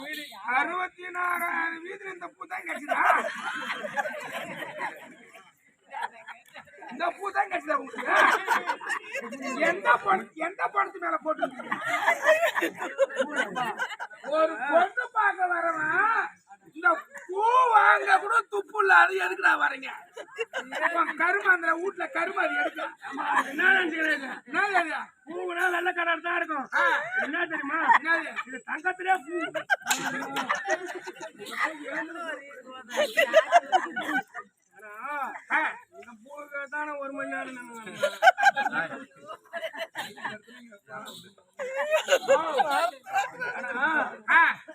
64,000 வீதியில இந்த பூ தான் கிடைச்சதா? இந்த பூ தான் கிடைச்சதா உங்களுக்கு? எந்த பணத்து மேல போட்டு ஒரு பொண்ணு பார்க்க வரவன் இந்த பூ வாங்க கூட துப்பு இல்ல. அது எதுக்குடா வரீங்க? கருமாந்திர வீட்டுல கருமாதி எடுக்க என்ன பூனா வெள்ள கலர் தான் இருக்கும். என்ன தெரியுமா? இது தங்கத்திலே பூ. இந்த பூவுக்கு தானே 1 மணி நேரம்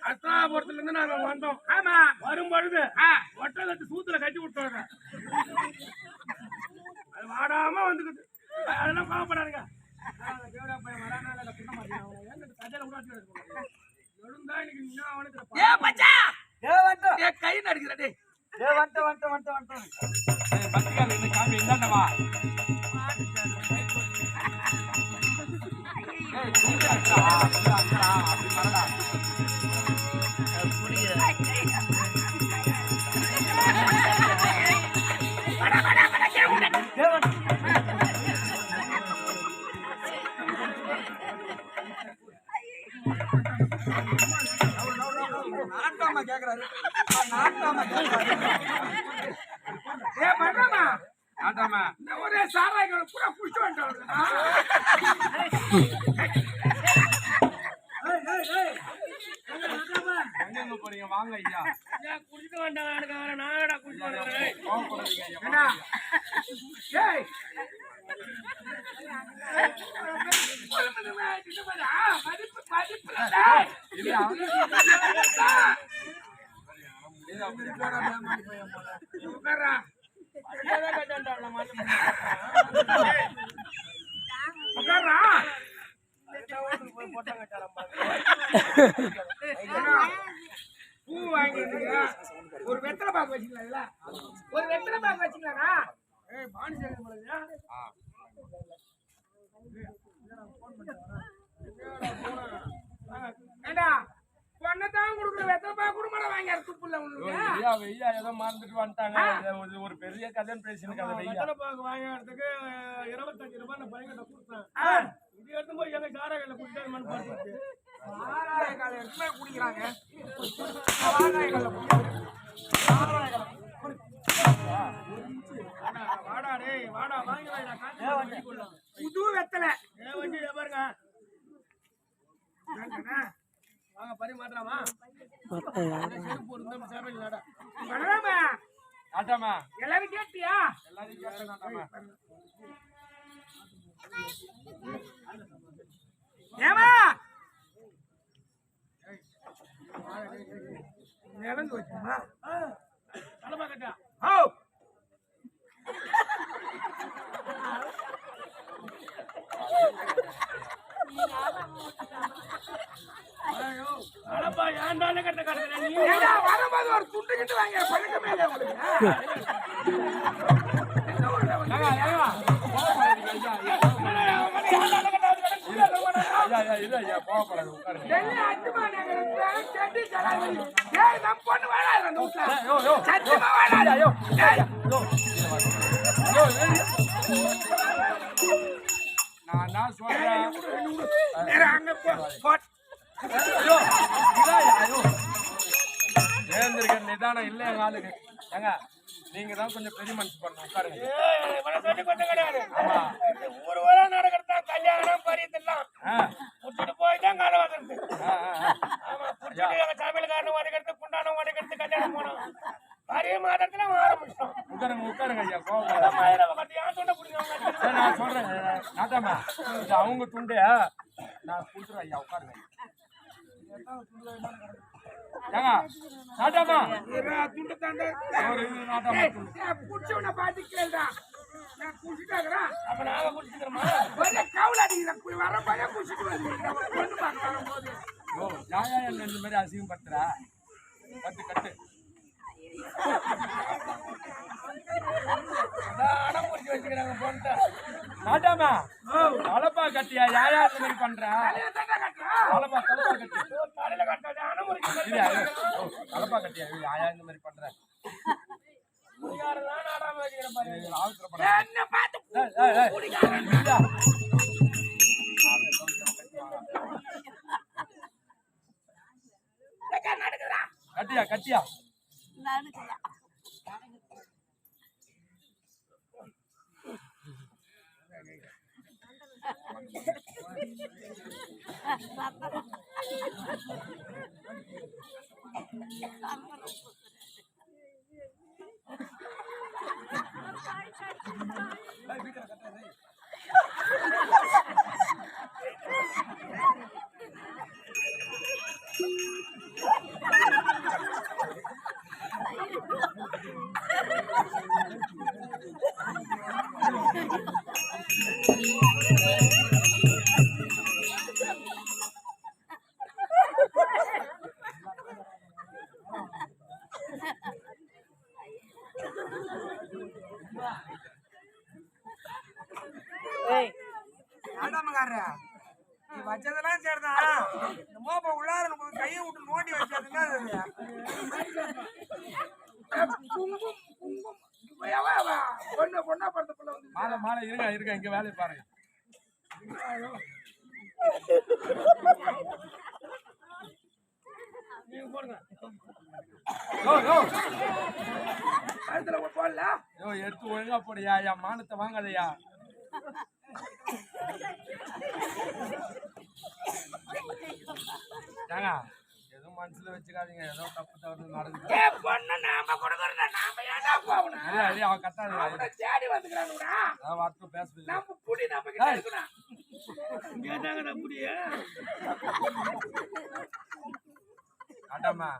அஸ்தாபுரத்துல இருந்து நாங்க வந்தோம். ஆமா, வரும்பொழுது ஒட்டகத்து சூத்துல கட்டி விட்டுறாங்க. அது வாடாம வந்துக்குது. அதெல்லாம் பாவப்படாதுங்க. கை நடிக்கிறே காமி இந்தாண்டவா. நாட்டாமா கேக்குறாரு. ஒரே சாராய்கள் பூரா குடிச்சு வந்துட்டாங்க. போறீங்க வாங்க ஐயா. குடிச்சு வந்தாங்க. நானடா குடிச்சு வந்தேன். பூ வாங்கி ஒரு வெத்தலை பாக்கு வச்சுக்கலாம். ஒரு வெத்தலை பாக்கு வச்சுக்கலாம்னா பொண்ணத்தான் கொடுக்குற வெத்தலை பாக்கு கொடுமாட வாங்கி துப்புல ஏதோ மறந்துட்டு வந்துட்டாங்க. ஒரு பெரிய கதைன்னு பேசின கதை. வெத்தலை பாக்கு வாங்கிறதுக்கு 25 ரூபாய் நான் பையன்கிட்ட கொடுத்தேன். இது எடுத்து போய் எங்க காரைகளை குடிச்சாருமான்னு பார்த்துட்டு காலை எடுத்துமே குடிக்கிறாங்க. வாடா வாங்கி புது வெத்தலை பாருங்க. வாங்க பரிமாற்றமா எல்லாரும் கேட்டியா? ஏமா நிலந்து வச்சுமா தலைமா கட்டா ஏன்டால கட்ட வரும்போது ஒரு துண்டு கிட்டு வாங்க பழக்கமே நான் சொல்றேன். நிதானம் இல்லை எங்க ஆளுக்கு. ஏங்க நீங்க தான் கொஞ்சம் பெரிய மனுஷன் பண்ணணும். உட்காருங்க. கிடையாது. ஒரு வாரம் நடக்கிறதா கல்யாணம் பரியதெல்லாம் புடிச்சிட்டு போய் தான் காலம் வாங்குறது. ஆமா, புடிச்சிட்டு எங்க சமையல்காரன் உடைக்கிறது, குண்டானம் உடைக்கிறது, கல்யாணம் போனோம். பரிய மாதத்துல ஆரம்பிச்சோம். உட்காருங்க ஐயா. நான் சொல்றேன் நாட்டாமா, அவங்க துண்டு நான் கொடுத்துருவேன் ஐயா. உட்காருங்க. நாட்டாமா துண்டு தாண்ட குடிச்சவன பாத்து கேள்றா. நான் குடிச்சிட்டாங்கறா. அப்ப நாங்க குடிச்சிக்கிறோமா? ஒரே கவுல அடிக்குது. வர பைய குடிச்சிட்டு வந்து பொண்ணு பார்க்க வரும்போது ஓ யாயா இந்த மாதிரி அசிங்கம் பண்றா. கட்டு கட்டு அடம் புடிச்சு வச்சுக்கிறாங்க பொண்ணு. நாட்டாமா தலப்பா கட்டியா யாயா இந்த மாதிரி பண்றா? தலப்பா கட்டு தலையில கட்டாத அடம் புடிச்சு கலப்பா கட்டியா ஆயா இந்த மாதிரி பண்ற கட்டியா கட்டியா நீ வச்சதெல்லாம் சரிதான். இந்த மோப்ப உள்ளார கையை விட்டு நோண்டி வச்சதுன்னா பொண்ணா படுத்த பிள்ளை வந்து மாலை மாலை இருங்க இருங்க இங்க வேலையை பாருங்க நீங்க போடுங்க. போடல எடுத்து ஒழுங்கா போடுயா என் மானத்தை வாங்காதயா எதுவும் மனசுல வச்சுக்காதீங்க ஏதோ தப்பு தவறு நடக்குது அவன் கத்தாது தேடி வந்துக்கிறானுடா. வார்த்தை பேசுறது நம்ம புடி நம்ம கிட்ட இருக்கணும். இங்க தாங்க நம்ம புடி. ஆட்டாமா